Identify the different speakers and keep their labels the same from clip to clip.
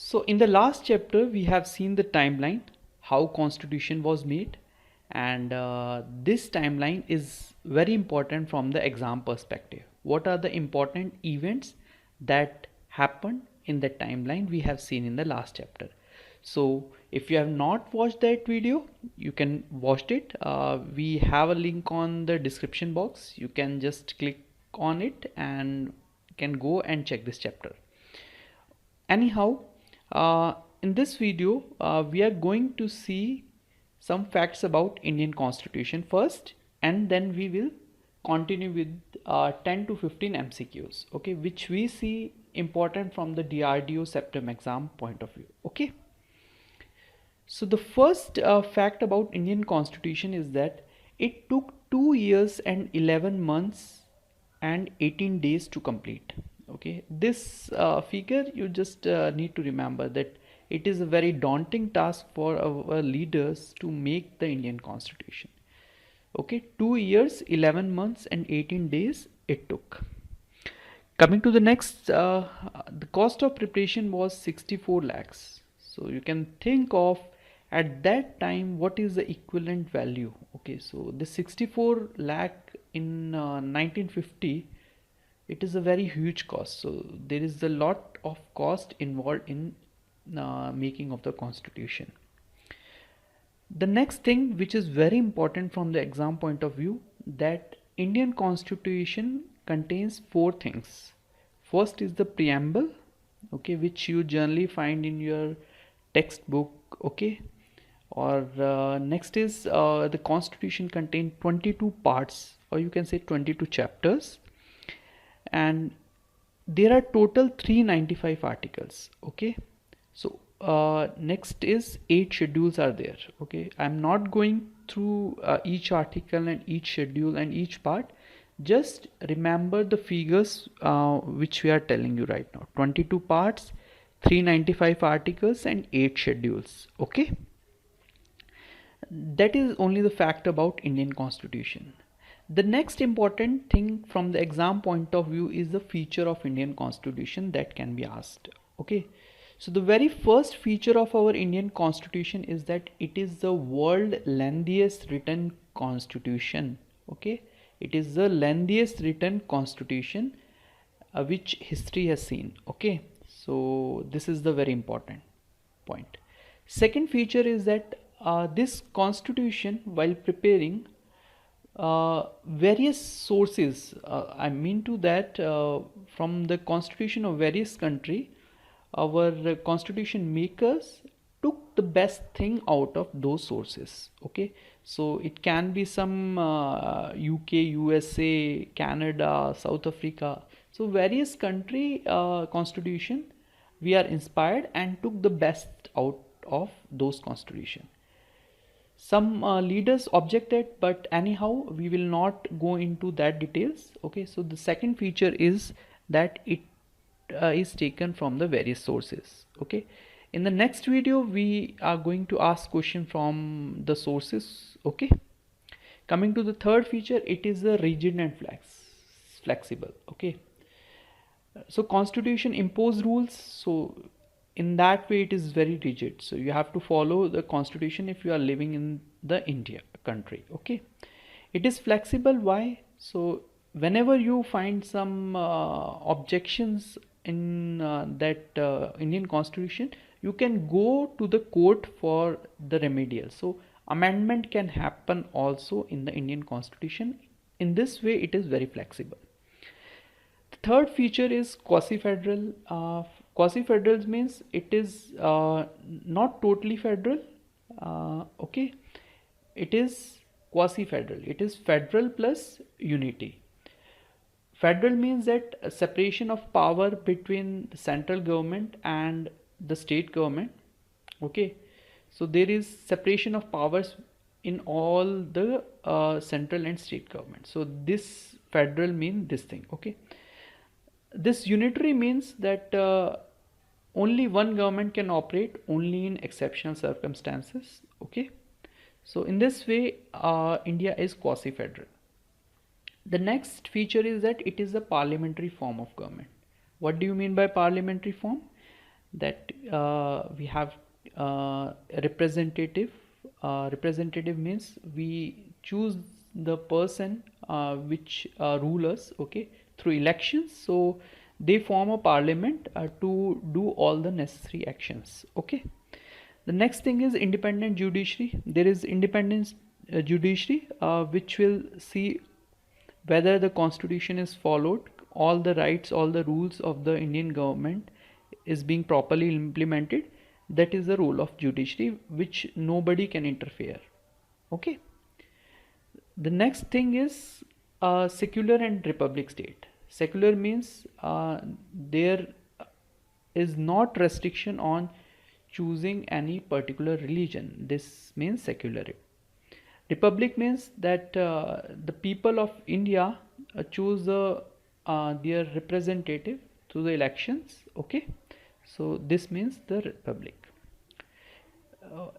Speaker 1: So in the last chapter we have seen the timeline, how constitution was made, and this timeline is very important from the exam perspective. What are the important events that happened in the timeline we have seen in the last chapter? So if you have not watched that video, you can watch it. We have a link on the description box. You can just click on it and can go and check this chapter. Anyhow, in this video we are going to see some facts about Indian Constitution first, and then we will continue with 10 to 15 MCQs, okay, which we see important from the DRDO September exam point of view. Okay, so the first fact about Indian Constitution is that it took 2 years and 11 months and 18 days to complete. Okay, this figure you just need to remember that it is a very daunting task for our leaders to make the Indian Constitution. Okay, 2 years, 11 months and 18 days it took. Coming to the next, the cost of preparation was 64 lakhs. So you can think of at that time what is the equivalent value. Okay, so the 64 lakh in 1950, it is a very huge cost. So there is a lot of cost involved in making of the constitution. The next thing which is very important from the exam point of view, that Indian Constitution contains 4 things. First is the preamble, okay, which you generally find in your textbook, okay, or next is the Constitution contains 22 parts, or you can say 22 chapters, and there are total 395 articles. Okay, so next is 8 schedules are there. Okay, I'm not going through each article and each schedule and each part. Just remember the figures which we are telling you right now: 22 parts, 395 articles and 8 schedules. Okay, that is only the fact about Indian Constitution. The next important thing from the exam point of view is the feature of Indian Constitution that can be asked. Okay, so the very first feature of our Indian Constitution is that it is the world lengthiest written constitution. Okay, it is the lengthiest written constitution which history has seen. Okay, so this is the very important point. Second feature is that this constitution, while preparing, various sources, I mean to that, from the constitution of various country, our constitution makers took the best thing out of those sources. Okay, so it can be some UK, USA, Canada, South Africa, so various country constitution we are inspired and took the best out of those constitution. Some leaders objected, but anyhow we will not go into that details. Okay, so the second feature is that it is taken from the various sources. Okay, in the next video we are going to ask question from the sources. Okay, coming to the third feature, it is a rigid and flexible. Okay, so constitution impose rules, so in that way it is very rigid, so you have to follow the constitution if you are living in the India country. Okay, it is flexible. Why? So whenever you find some objections in that Indian Constitution, you can go to the court for the remedial, so amendment can happen also in the Indian Constitution. In this way it is very flexible. The third feature is quasi-federal. Quasi-federal means it is not totally federal. Okay, it is quasi-federal. It is federal plus unity. Federal means that a separation of power between the central government and the state government. Okay, so there is separation of powers in all the central and state government. So this federal means this thing. Okay, this unitary means that only one government can operate only in exceptional circumstances. Okay, so in this way India is quasi-federal. The next feature is that it is a parliamentary form of government. What do you mean by parliamentary form? that we have representative. Representative means we choose the person which rule us, okay, through elections. So they form a parliament to do all the necessary actions, okay. The next thing is independent judiciary. There is independent judiciary which will see whether the constitution is followed, all the rights, all the rules of the Indian government is being properly implemented. That is the role of judiciary, which nobody can interfere, okay. The next thing is secular and republic state. Secular means there is not restriction on choosing any particular religion. This means secular. Republic means that the people of India choose their representative through the elections, okay. So this means the republic.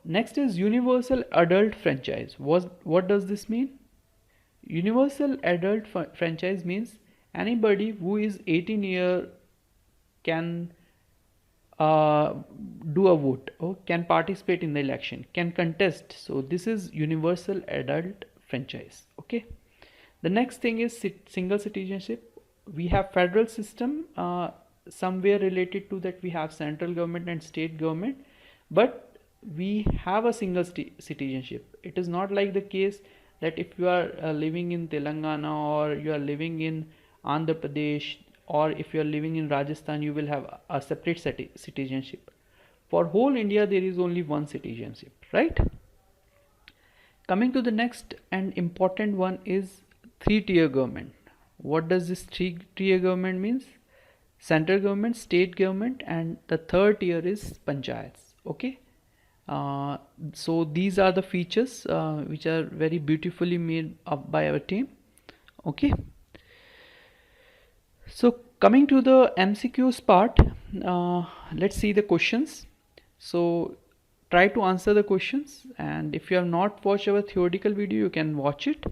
Speaker 1: Next is universal adult franchise. What does this mean? Universal adult franchise means anybody who is 18 year can do a vote or can participate in the election, can contest. So this is universal adult franchise, okay. The next thing is single citizenship. We have federal system, somewhere related to that we have central government and state government, but we have a single citizenship. It is not like the case that if you are living in Telangana or you are living in Andhra Pradesh or if you are living in Rajasthan, you will have a separate citizenship. For whole India there is only one citizenship, right? Coming to the next and important one is three-tier government. What does this three-tier government means? Central government, state government, and the third tier is panchayats, okay. So these are the features which are very beautifully made up by our team, okay. So coming to the MCQs part, let's see the questions. So try to answer the questions, and if you have not watched our theoretical video, you can watch it.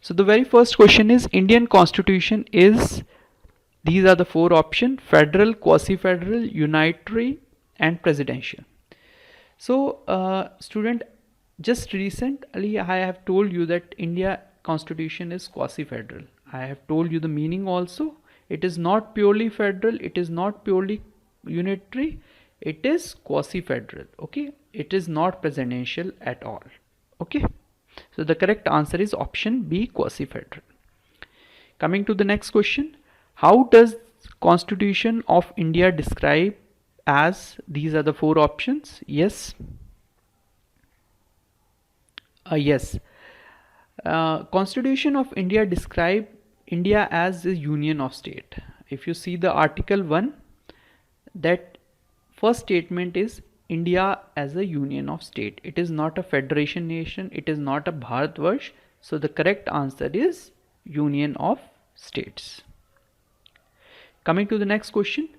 Speaker 1: So the very first question is Indian Constitution is, these are the four options: federal, quasi-federal, unitary, and presidential. So student, just recently I have told you that India Constitution is quasi-federal. I have told you the meaning also. It is not purely federal, it is not purely unitary, it is quasi-federal, okay. It is not presidential at all, okay. So the correct answer is option B, quasi-federal. Coming to the next question, how does Constitution of India describe as, these are the four options. Yes, yes. Constitution of India describe India as a union of state. If you see the article 1, that first statement is India as a union of state. It is not a federation nation, it is not a Bharatvarsh. So the correct answer is union of states. Coming to the next question,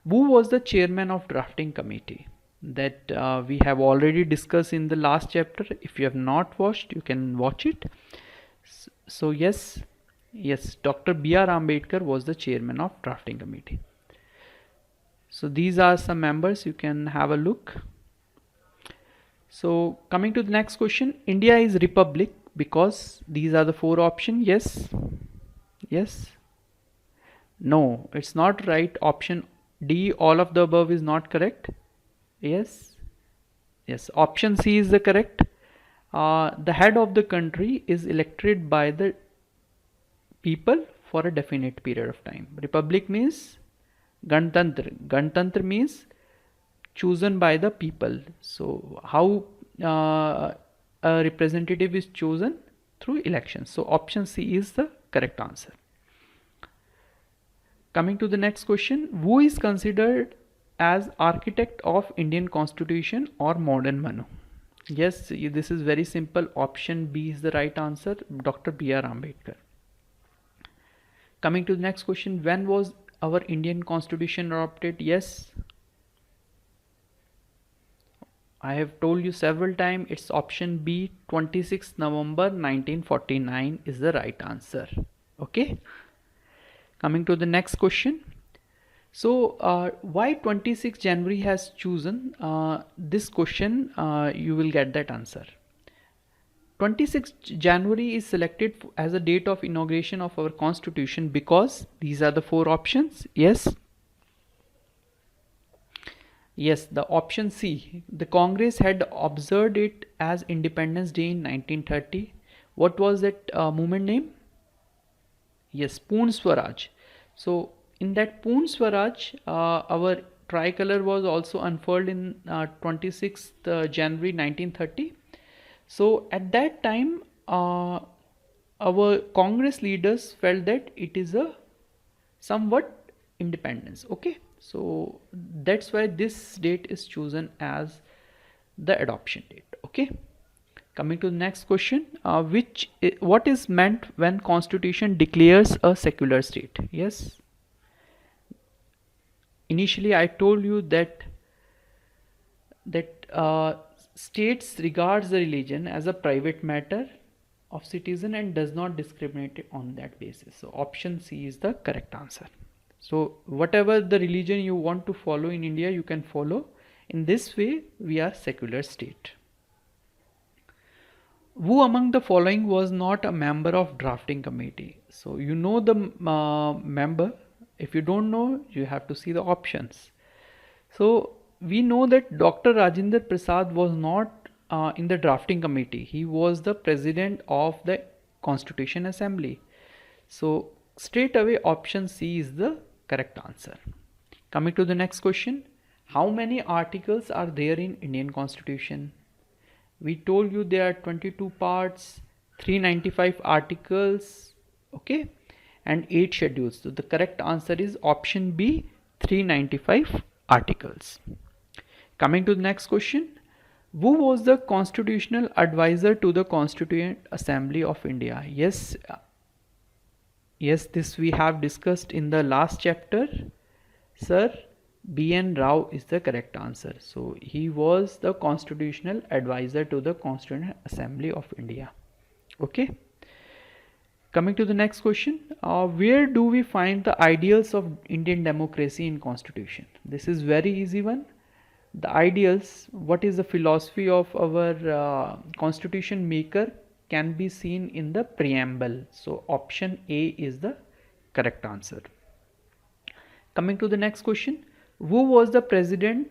Speaker 1: who was the chairman of drafting committee? That we have already discussed in the last chapter. If you have not watched, you can watch it. So yes, Dr. B.R. Ambedkar was the chairman of drafting committee. So these are some members, you can have a look. So coming to the next question, India is republic because, these are the four options. Yes, no, it's not right. Option D, all of the above, is not correct. Yes, option C is the correct. The head of the country is elected by the people for a definite period of time. Republic means Ganatantra means chosen by the people. So how a representative is chosen? Through election. So option C is the correct answer. Coming to the next question, who is considered as architect of Indian Constitution or modern Manu? Yes, this is very simple. Option B is the right answer, Dr. B.R. Ambedkar. Coming to the next question, when was our Indian Constitution adopted? Yes, I have told you several times, it's option B, 26 November 1949 is the right answer, okay. Coming to the next question, So why 26 January has chosen this question? You will get that answer. 26 January is selected as a date of inauguration of our constitution because these are the four options. Yes, the option C. The Congress had observed it as Independence Day in 1930. What was that movement name? Yes, Poon Swaraj. So in that Poon Swaraj, our tricolor was also unfurled in 26th January 1930. So at that time, our Congress leaders felt that it is a somewhat independence. Okay, so that's why this date is chosen as the adoption date. Okay, coming to the next question, what is meant when constitution declares a secular state? Yes, initially I told you that states regards the religion as a private matter of citizen and does not discriminate on that basis. So option C is the correct answer. So whatever the religion you want to follow in India, you can follow. In this way, we are secular state. Who among the following was not a member of drafting committee? So you know the member. If you don't know, you have to see the options. So we know that Dr. Rajendra Prasad was not in the drafting committee. He was the president of the Constitution Assembly. So straight away option C is the correct answer. Coming to the next question, how many articles are there in Indian Constitution? We told you there are 22 parts, 395 articles, okay, and 8 schedules. So the correct answer is option B, 395 articles. Coming to the next question, who was the constitutional advisor to the Constituent Assembly of India? Yes, this we have discussed in the last chapter. Sir B.N. Rao is the correct answer. So he was the constitutional advisor to the Constituent Assembly of India. Okay. Coming to the next question, where do we find the ideals of Indian democracy in Constitution? This is very easy one. The ideals, what is the philosophy of our constitution maker, can be seen in the preamble. So option A is the correct answer. Coming to the next question, who was the president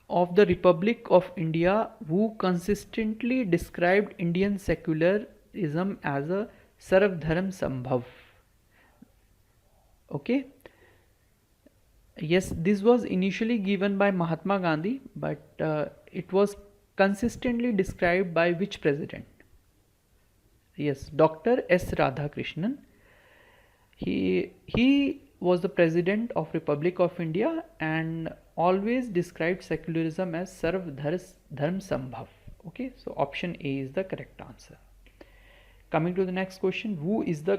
Speaker 1: of the Republic of India who consistently described Indian secularism as a Sarv Dharam Sambhav? Okay. Yes, this was initially given by Mahatma Gandhi, but it was consistently described by which president? Yes, Dr. S. Radhakrishnan. He was the president of Republic of India and always described secularism as Sarv Dharam Sambhav. Okay, so option A is the correct answer. Coming to the next question, who is the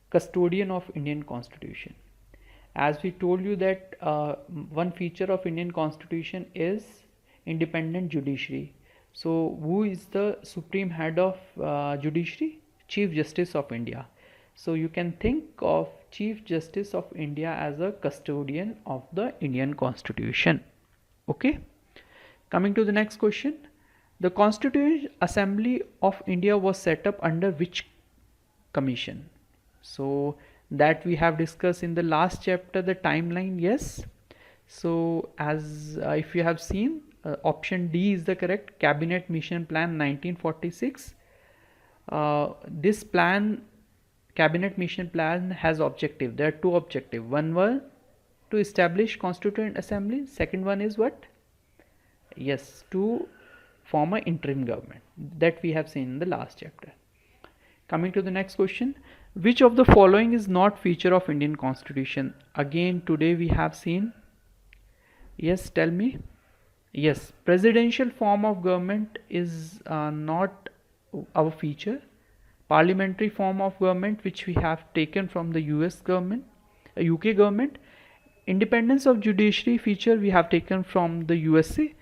Speaker 1: custodian of Indian Constitution? As we told you that one feature of Indian Constitution is independent judiciary. So who is the supreme head of judiciary? Chief Justice of India. So you can think of Chief Justice of India as a custodian of the Indian Constitution. Okay. Coming to the next question, the Constituent Assembly of India was set up under which commission? So that we have discussed in the last chapter, the timeline. Yes, so as if you have seen, option D is the correct. Cabinet Mission Plan 1946. This plan, Cabinet Mission Plan, has objective. There are two objectives. One was to establish Constituent Assembly. Second one is what? Yes, to form an interim government. That we have seen in the last chapter. Coming to the next question, which of the following is not feature of Indian Constitution? Again today we have seen. Yes, tell me. Yes, presidential form of government is not our feature. Parliamentary form of government, which we have taken from the US government, UK government. Independence of judiciary feature we have taken from the USA.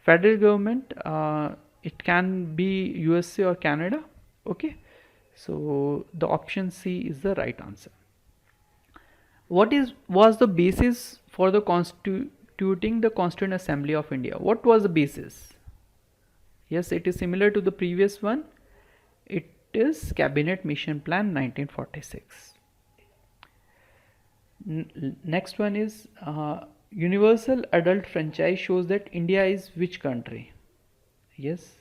Speaker 1: Federal government, it can be USA or Canada. Okay. So the option C is the right answer. What was the basis for the constituting the Constituent Assembly of India. What was the basis? Yes, it is similar to the previous one. It is Cabinet Mission Plan 1946. Next one is universal adult franchise shows that India is which country? Yes,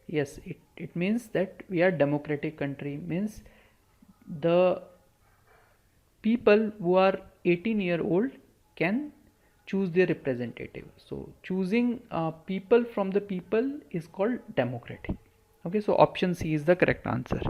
Speaker 1: it means that we are democratic country, means the people who are 18-year-old can choose their representative. So choosing people from the people is called democratic. Okay, so option C is the correct answer.